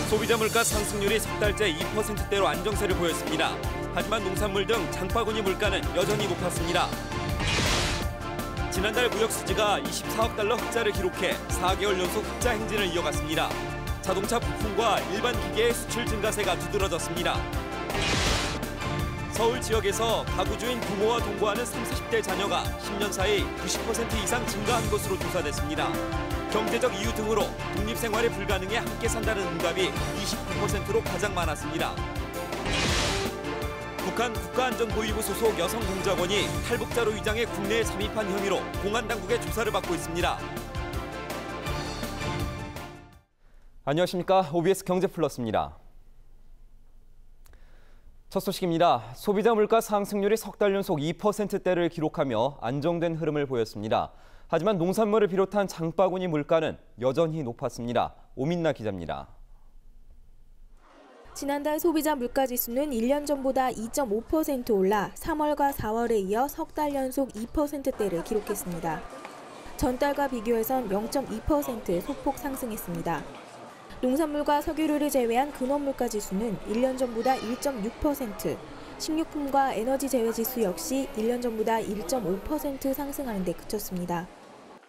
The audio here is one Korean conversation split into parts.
소비자 물가 상승률이 석 달째 2%대로 안정세를 보였습니다. 하지만 농산물 등 장바구니 물가는 여전히 높았습니다. 지난달 무역 수지가 24억 달러 흑자를 기록해 4개월 연속 흑자 행진을 이어갔습니다. 자동차 부품과 일반 기계의 수출 증가세가 두드러졌습니다. 서울 지역에서 가구주인 부모와 동거하는 30, 40대 자녀가 10년 사이 90% 이상 증가한 것으로 조사됐습니다. 경제적 이유 등으로 독립생활이 불가능해 함께 산다는 응답이 29%로 가장 많았습니다. 북한 국가안전보위부 소속 여성공작원이 탈북자로 위장해 국내에 잠입한 혐의로 공안당국의 조사를 받고 있습니다. 안녕하십니까. OBS 경제플러스입니다. 첫 소식입니다. 소비자 물가 상승률이 석 달 연속 2%대를 기록하며 안정된 흐름을 보였습니다. 하지만 농산물을 비롯한 장바구니 물가는 여전히 높았습니다. 오민나 기자입니다. 지난달 소비자 물가지수는 1년 전보다 2.5% 올라 3월과 4월에 이어 석 달 연속 2%대를 기록했습니다. 전달과 비교해선 0.2% 소폭 상승했습니다. 농산물과 석유류를 제외한 근원물가지수는 1년 전보다 1.6%, 식료품과 에너지 제외지수 역시 1년 전보다 1.5% 상승하는 데 그쳤습니다.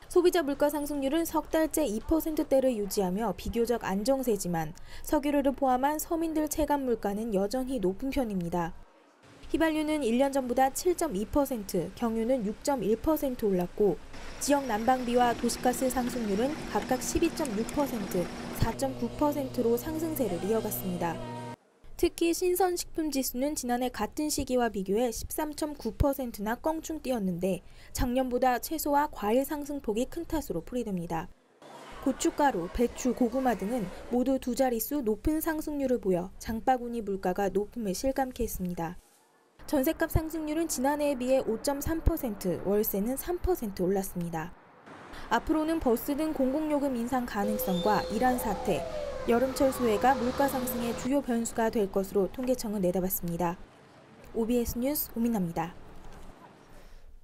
소비자 물가 상승률은 석 달째 2%대를 유지하며 비교적 안정세지만 석유류를 포함한 서민들 체감 물가는 여전히 높은 편입니다. 휘발유는 1년 전보다 7.2%, 경유는 6.1% 올랐고 지역 난방비와 도시가스 상승률은 각각 12.6%, 4.9%로 상승세를 이어갔습니다. 특히 신선식품지수는 지난해 같은 시기와 비교해 13.9%나 껑충 뛰었는데 작년보다 채소와 과일 상승폭이 큰 탓으로 풀이됩니다. 고춧가루, 배추, 고구마 등은 모두 두 자릿수 높은 상승률을 보여 장바구니 물가가 높음을 실감케 했습니다. 전셋값 상승률은 지난해에 비해 5.3%, 월세는 3% 올랐습니다. 앞으로는 버스 등 공공요금 인상 가능성과 이란 사태, 여름철 소외가 물가 상승의 주요 변수가 될 것으로 통계청은 내다봤습니다. OBS 뉴스 오민나입니다.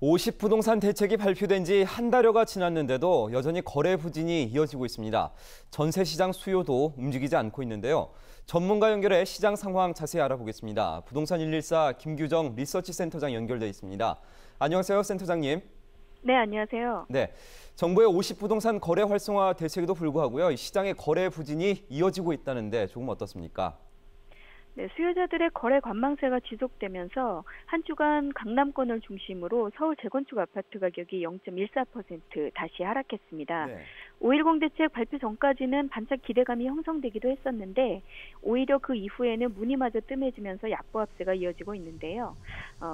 50부동산 대책이 발표된 지 한 달여가 지났는데도 여전히 거래 부진이 이어지고 있습니다. 전세 시장 수요도 움직이지 않고 있는데요. 전문가 연결해 시장 상황 자세히 알아보겠습니다. 부동산 114 김규정 리서치 센터장 연결돼 있습니다. 안녕하세요, 센터장님. 네, 안녕하세요. 네, 정부의 50부동산 거래 활성화 대책에도 불구하고요, 시장의 거래 부진이 이어지고 있다는데 조금 어떻습니까? 네, 수요자들의 거래 관망세가 지속되면서 한 주간 강남권을 중심으로 서울 재건축 아파트 가격이 0.14% 다시 하락했습니다. 네. 5.10 대책 발표 전까지는 반짝 기대감이 형성되기도 했었는데 오히려 그 이후에는 문이마저 뜸해지면서 약보합세가 이어지고 있는데요.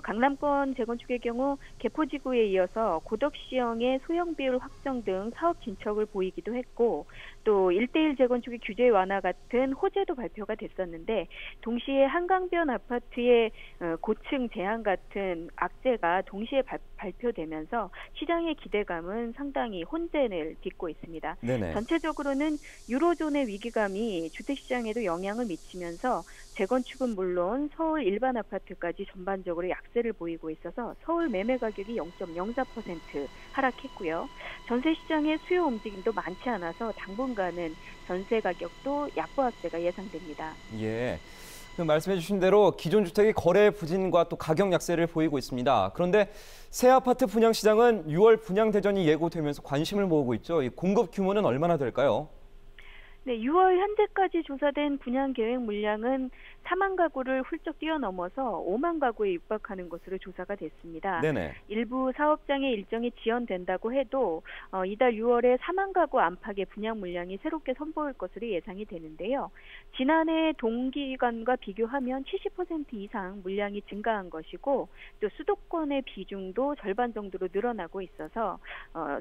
강남권 재건축의 경우 개포지구에 이어서 고덕시형의 소형 비율 확정 등 사업 진척을 보이기도 했고 또 1:1 재건축의 규제 완화 같은 호재도 발표가 됐었는데 동시에 한강변 아파트의 고층 제한 같은 악재가 동시에 발표되면서 시장의 기대감은 상당히 혼돈을 빚고 있습니다. 네네. 전체적으로는 유로존의 위기감이 주택시장에도 영향을 미치면서 재건축은 물론 서울 일반 아파트까지 전반적으로 약세를 보이고 있어서 서울 매매 가격이 0.04% 하락했고요. 전세시장의 수요 움직임도 많지 않아서 당분간은 전세 가격도 약보합세가 예상됩니다. 예. 말씀해 주신 대로 기존 주택이 거래 부진과 또 가격 약세를 보이고 있습니다. 그런데 새 아파트 분양 시장은 6월 분양 대전이 예고되면서 관심을 모으고 있죠. 이 공급 규모는 얼마나 될까요? 네, 6월 현재까지 조사된 분양 계획 물량은 4만 가구를 훌쩍 뛰어넘어서 5만 가구에 육박하는 것으로 조사가 됐습니다. 네네. 일부 사업장의 일정이 지연된다고 해도 이달 6월에 4만 가구 안팎의 분양 물량이 새롭게 선보일 것으로 예상이 되는데요. 지난해 동기간과 비교하면 70% 이상 물량이 증가한 것이고 또 수도권의 비중도 절반 정도로 늘어나고 있어서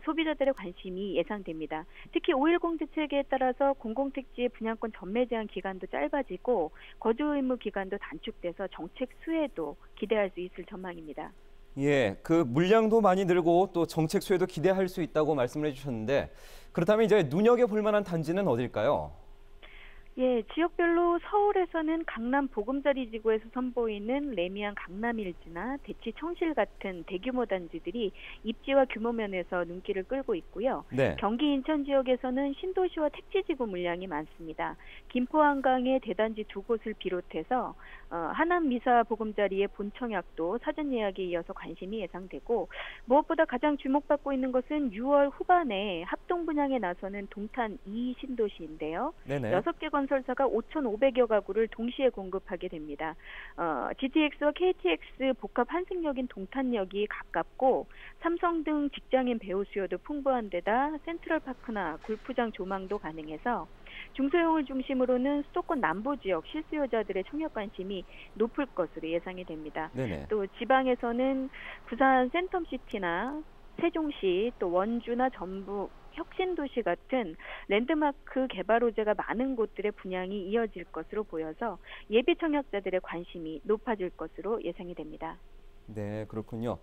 소비자들의 관심이 예상됩니다. 특히 5.10 대책에 따라서 공공택지의 분양권 전매 제한 기간도 짧아지고 거주 의무 기간도 단축돼서 정책 수혜도 기대할 수 있을 전망입니다. 예, 그 물량도 많이 늘고 또 정책 수혜도 기대할 수 있다고 말씀을 해주셨는데 그렇다면 이제 눈여겨볼 만한 단지는 어딜까요? 예, 지역별로 서울에서는 강남 보금자리 지구에서 선보이는 레미안 강남일지나 대치 청실 같은 대규모 단지들이 입지와 규모 면에서 눈길을 끌고 있고요. 네. 경기 인천 지역에서는 신도시와 택지지구 물량이 많습니다. 김포 한강의 대단지 두 곳을 비롯해서 하남 미사 보금자리의 본청약도 사전 예약에 이어서 관심이 예상되고, 무엇보다 가장 주목받고 있는 것은 6월 후반에 합동 분양에 나서는 동탄 2 신도시인데요. 네네. 6개 건설사가 5,500여 가구를 동시에 공급하게 됩니다. GTX와 KTX 복합 환승역인 동탄역이 가깝고 삼성 등 직장인 배우 수요도 풍부한 데다 센트럴파크나 골프장 조망도 가능해서 중소형을 중심으로는 수도권 남부 지역 실수요자들의 청약 관심이 높을 것으로 예상이 됩니다. 네네. 또 지방에서는 부산 센텀시티나 세종시, 또 원주나 전북, 혁신도시 같은 랜드마크 개발 호재가 많은 곳들의 분양이 이어질 것으로 보여서 예비 청약자들의 관심이 높아질 것으로 예상이 됩니다. 네, 그렇군요.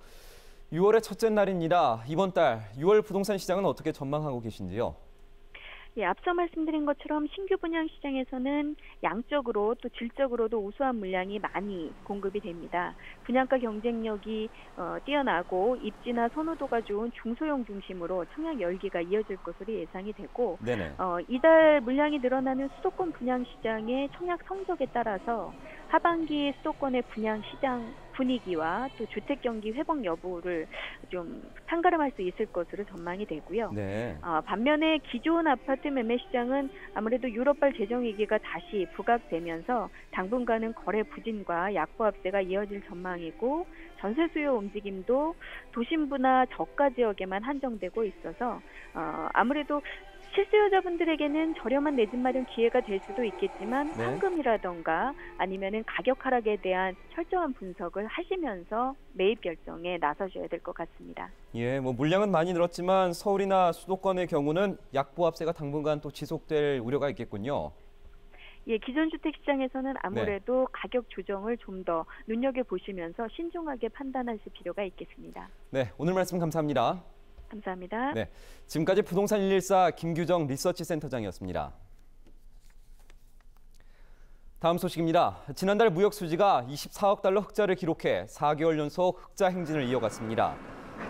6월의 첫째 날입니다. 이번 달 6월 부동산 시장은 어떻게 전망하고 계신지요? 예, 앞서 말씀드린 것처럼 신규 분양 시장에서는 양적으로 또 질적으로도 우수한 물량이 많이 공급이 됩니다. 분양가 경쟁력이 뛰어나고 입지나 선호도가 좋은 중소형 중심으로 청약 열기가 이어질 것으로 예상이 되고, 이달 물량이 늘어나는 수도권 분양 시장의 청약 성적에 따라서 하반기 수도권의 분양 시장 분위기와 또 주택 경기 회복 여부를 좀 판가름할 수 있을 것으로 전망이 되고요. 네. 반면에 기존 아파트 매매 시장은 아무래도 유럽발 재정 위기가 다시 부각되면서 당분간은 거래 부진과 약보합세가 이어질 전망이고, 전세 수요 움직임도 도심부나 저가 지역에만 한정되고 있어서 아무래도 실수요자분들에게는 저렴한 내 집 마련 기회가 될 수도 있겠지만, 현금이라던가 아니면은 가격 하락에 대한 철저한 분석을 하시면서 매입 결정에 나서셔야 될 것 같습니다. 예, 물량은 많이 늘었지만 서울이나 수도권의 경우는 약보합세가 당분간 또 지속될 우려가 있겠군요. 예, 기존 주택 시장에서는 아무래도 가격 조정을 좀 더 눈여겨보시면서 신중하게 판단하실 필요가 있겠습니다. 네, 오늘 말씀 감사합니다. 감사합니다. 네, 지금까지 부동산 114 김규정 리서치 센터장이었습니다. 다음 소식입니다. 지난달 무역 수지가 24억 달러 흑자를 기록해 4개월 연속 흑자 행진을 이어갔습니다.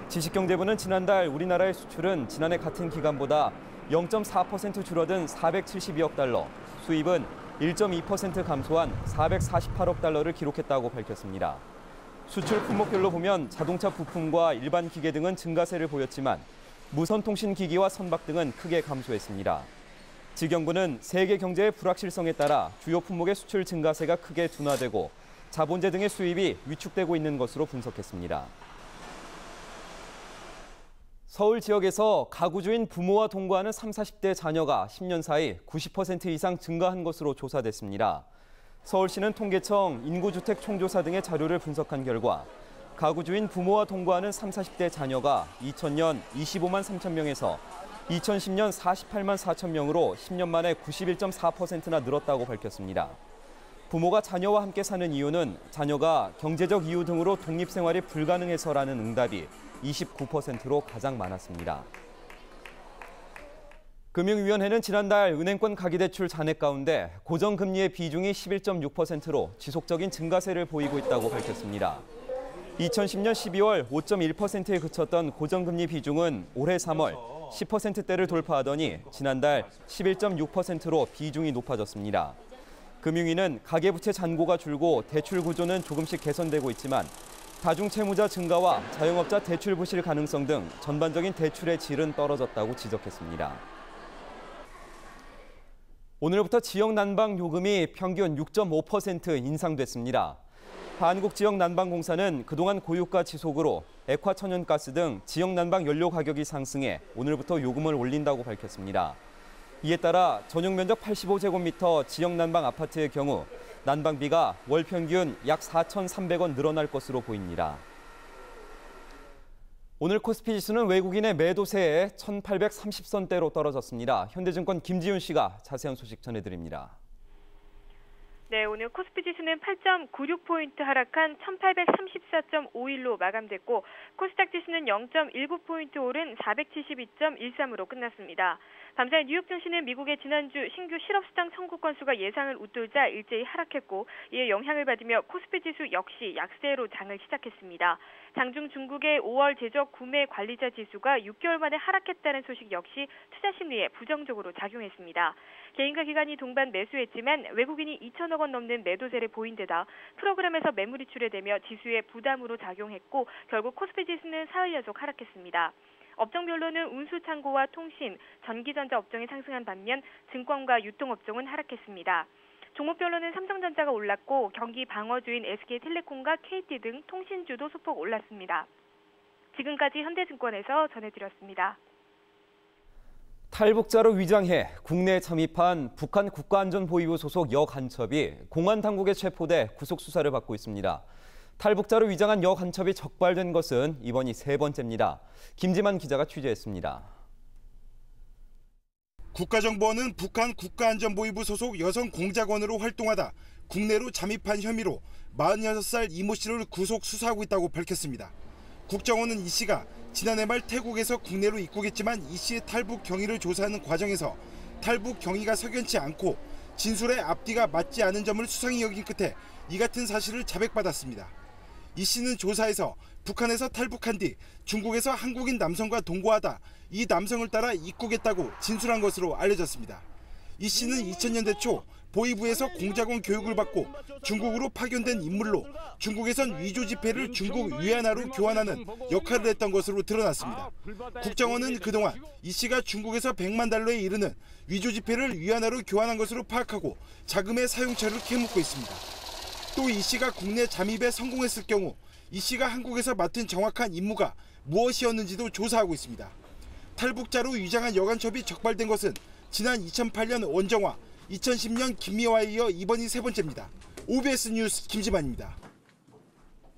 지식경제부는 지난달 우리나라의 수출은 지난해 같은 기간보다 0.4% 줄어든 472억 달러, 수입은 1.2% 감소한 448억 달러를 기록했다고 밝혔습니다. 수출 품목별로 보면 자동차 부품과 일반 기계 등은 증가세를 보였지만 무선통신기기와 선박 등은 크게 감소했습니다. 지경부는 세계 경제의 불확실성에 따라 주요 품목의 수출 증가세가 크게 둔화되고 자본재 등의 수입이 위축되고 있는 것으로 분석했습니다. 서울 지역에서 가구주인 부모와 동거하는 30, 40대 자녀가 10년 사이 90% 이상 증가한 것으로 조사됐습니다. 서울시는 통계청 인구주택 총조사 등의 자료를 분석한 결과 가구주인 부모와 동거하는 30, 40대 자녀가 2000년 25만 3천 명에서 2010년 48만 4천 명으로 10년 만에 91.4%나 늘었다고 밝혔습니다. 부모가 자녀와 함께 사는 이유는 자녀가 경제적 이유 등으로 독립생활이 불가능해서라는 응답이 29%로 가장 많았습니다. 금융위원회는 지난달 은행권 가계대출 잔액 가운데 고정금리의 비중이 11.6%로 지속적인 증가세를 보이고 있다고 밝혔습니다. 2010년 12월 5.1%에 그쳤던 고정금리 비중은 올해 3월 10%대를 돌파하더니 지난달 11.6%로 비중이 높아졌습니다. 금융위는 가계부채 잔고가 줄고 대출 구조는 조금씩 개선되고 있지만 다중채무자 증가와 자영업자 대출 부실 가능성 등 전반적인 대출의 질은 떨어졌다고 지적했습니다. 오늘부터 지역 난방 요금이 평균 6.5% 인상됐습니다. 한국지역난방공사는 그동안 고유가 지속으로 액화천연가스 등 지역 난방 연료 가격이 상승해 오늘부터 요금을 올린다고 밝혔습니다. 이에 따라 전용 면적 85제곱미터 지역 난방 아파트의 경우 난방비가 월 평균 약 4,300원 늘어날 것으로 보입니다. 오늘 코스피 지수는 외국인의 매도세에 1830선대로 떨어졌습니다. 현대증권 김지윤 씨가 자세한 소식 전해드립니다. 네, 오늘 코스피 지수는 8.96포인트 하락한 1834.51로 마감됐고 코스닥 지수는 0.19포인트 오른 472.13으로 끝났습니다. 밤사이 뉴욕 증시는 미국의 지난주 신규 실업수당 청구 건수가 예상을 웃돌자 일제히 하락했고 이에 영향을 받으며 코스피 지수 역시 약세로 장을 시작했습니다. 장중 중국의 5월 제적 구매 관리자 지수가 6개월 만에 하락했다는 소식 역시 투자 심리에 부정적으로 작용했습니다. 개인과 기관이 동반 매수했지만 외국인이 2천억 원 넘는 매도세를 보인 데다 프로그램에서 매물이 출회되며 지수에 부담으로 작용했고 결국 코스피 지수는 사흘 연속 하락했습니다. 업종별로는 운수창고와 통신, 전기전자 업종이 상승한 반면 증권과 유통업종은 하락했습니다. 종목별로는 삼성전자가 올랐고 경기 방어주인 SK텔레콤과 KT 등 통신주도 소폭 올랐습니다. 지금까지 현대증권에서 전해드렸습니다. 탈북자로 위장해 국내에 잠입한 북한 국가안전보위부 소속 여간첩이 공안당국에 체포돼 구속수사를 받고 있습니다. 탈북자로 위장한 여간첩이 적발된 것은 이번이 세 번째입니다. 김지만 기자가 취재했습니다. 국가정보원은 북한 국가안전보위부 소속 여성 공작원으로 활동하다 국내로 잠입한 혐의로 46살 이모 씨를 구속 수사하고 있다고 밝혔습니다. 국정원은 이 씨가 지난해 말 태국에서 국내로 입국했지만 이 씨의 탈북 경위를 조사하는 과정에서 탈북 경위가 석연치 않고 진술의 앞뒤가 맞지 않은 점을 수상히 여긴 끝에 이 같은 사실을 자백받았습니다. 이 씨는 조사에서 북한에서 탈북한 뒤 중국에서 한국인 남성과 동거하다 이 남성을 따라 입국했다고 진술한 것으로 알려졌습니다. 이 씨는 2000년대 초 보위부에서 공작원 교육을 받고 중국으로 파견된 인물로 중국에선 위조 지폐를 중국 위안화로 교환하는 역할을 했던 것으로 드러났습니다. 국정원은 그동안 이 씨가 중국에서 100만 달러에 이르는 위조 지폐를 위안화로 교환한 것으로 파악하고 자금의 사용처를 캐묻고 있습니다. 또 이 씨가 국내 잠입에 성공했을 경우 이 씨가 한국에서 맡은 정확한 임무가 무엇이었는지도 조사하고 있습니다. 탈북자로 위장한 여간첩이 적발된 것은 지난 2008년 원정화, 2010년 김미화에 이어 이번이 세 번째입니다. OBS 뉴스 김지만입니다.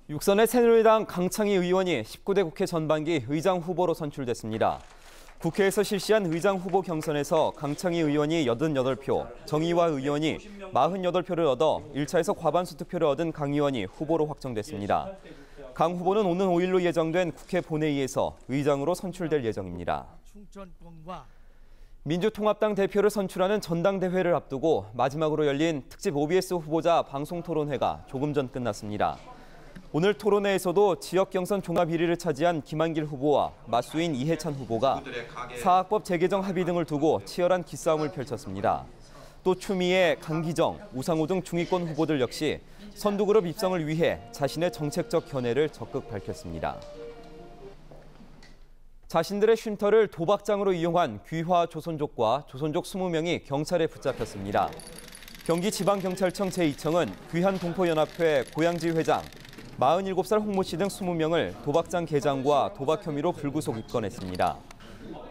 육선의 새누리당 강창희 의원이 19대 국회 전반기 의장 후보로 선출됐습니다. 국회에서 실시한 의장 후보 경선에서 강창희 의원이 88표, 정의화 의원이 48표를 얻어 1차에서 과반수 투표를 얻은 강 의원이 후보로 확정됐습니다. 강 후보는 오는 5일로 예정된 국회 본회의에서 의장으로 선출될 예정입니다. 민주통합당 대표를 선출하는 전당대회를 앞두고 마지막으로 열린 특집 OBS 후보자 방송토론회가 조금 전 끝났습니다. 오늘 토론회에서도 지역 경선 종합 1위를 차지한 김한길 후보와 맞수인 이해찬 후보가 사학법 재개정 합의 등을 두고 치열한 기싸움을 펼쳤습니다. 또 추미애, 강기정, 우상호 등 중위권 후보들 역시 선두그룹 입성을 위해 자신의 정책적 견해를 적극 밝혔습니다. 자신들의 쉼터를 도박장으로 이용한 귀화 조선족과 조선족 20명이 경찰에 붙잡혔습니다. 경기지방경찰청 제2청은 귀한동포연합회 고양지 회장, 47살 홍모 씨 등 20명을 도박장 개장과 도박 혐의로 불구속 입건했습니다.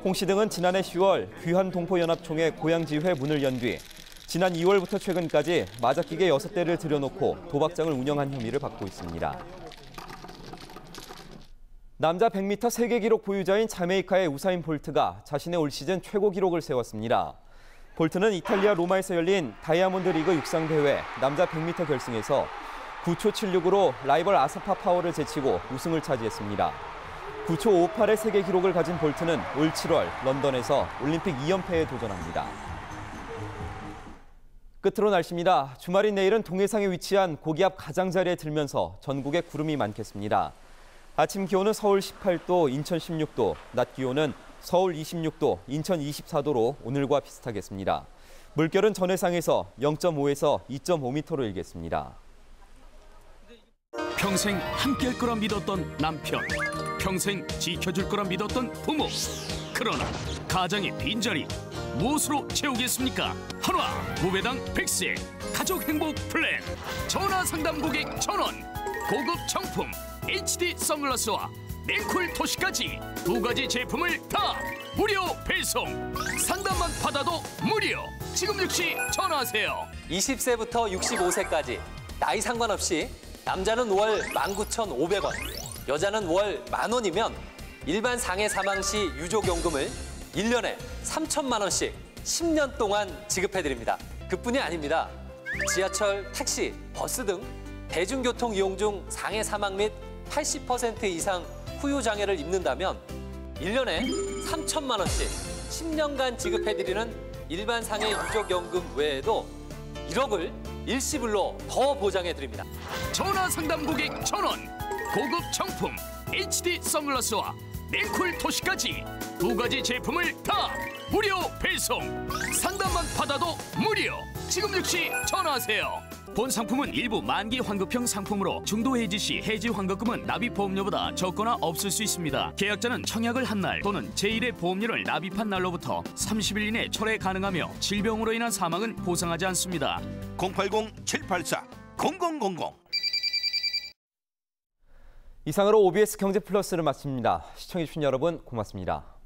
홍 씨 등은 지난해 10월 귀한동포연합총회 고양지회 문을 연 뒤 지난 2월부터 최근까지 마작기계 6대를 들여놓고 도박장을 운영한 혐의를 받고 있습니다. 남자 100m 세계 기록 보유자인 자메이카의 우사인 볼트가 자신의 올 시즌 최고 기록을 세웠습니다. 볼트는 이탈리아 로마에서 열린 다이아몬드 리그 육상대회 남자 100m 결승에서 9초 76으로 라이벌 아사파 파워를 제치고 우승을 차지했습니다. 9초 58의 세계 기록을 가진 볼트는 올 7월 런던에서 올림픽 2연패에 도전합니다. 끝으로 날씨입니다. 주말인 내일은 동해상에 위치한 고기압 가장자리에 들면서 전국에 구름이 많겠습니다. 아침 기온은 서울 18도, 인천 16도, 낮 기온은 서울 26도, 인천 24도로 오늘과 비슷하겠습니다. 물결은 전해상에서 0.5에서 2.5m로 일겠습니다. 평생 함께할 거라 믿었던 남편, 평생 지켜줄 거라 믿었던 부모. 그러나 가정의 빈자리 무엇으로 채우겠습니까? 한화 무배당 100세 가족 행복 플랜, 전화 상담 고객 1,000원, 고급 정품 HD 선글라스와 랭쿨 토시까지 2가지 제품을 다 무료 배송. 상담만 받아도 무료. 지금 즉시 전화하세요. 20세부터 65세까지 나이 상관없이 남자는 월 19,500원, 여자는 월 10,000원이면 일반 상해 사망 시 유족연금을 1년에 3천만 원씩 10년 동안 지급해드립니다. 그뿐이 아닙니다. 지하철, 택시, 버스 등 대중교통 이용 중 상해 사망 및 80% 이상 후유 장애를 입는다면 1년에 3천만 원씩 10년간 지급해드리는 일반 상해 유족연금 외에도 1억을 일시불로 더 보장해드립니다. 전화 상담 고객 1,000원, 고급 정품 HD 선글라스와 맹쿨 토시까지 2가지 제품을 다 무료 배송. 상담만 받아도 무료. 지금 즉시 전화하세요. 본 상품은 일부 만기 환급형 상품으로 중도 해지 시 해지 환급금은 납입 보험료보다 적거나 없을 수 있습니다. 계약자는 청약을 한 날 또는 제1의 보험료를 납입한 날로부터 30일 이내 철회 가능하며 질병으로 인한 사망은 보상하지 않습니다. 080-784-0000 이상으로 OBS 경제 플러스를 마칩니다. 시청해주신 여러분 고맙습니다.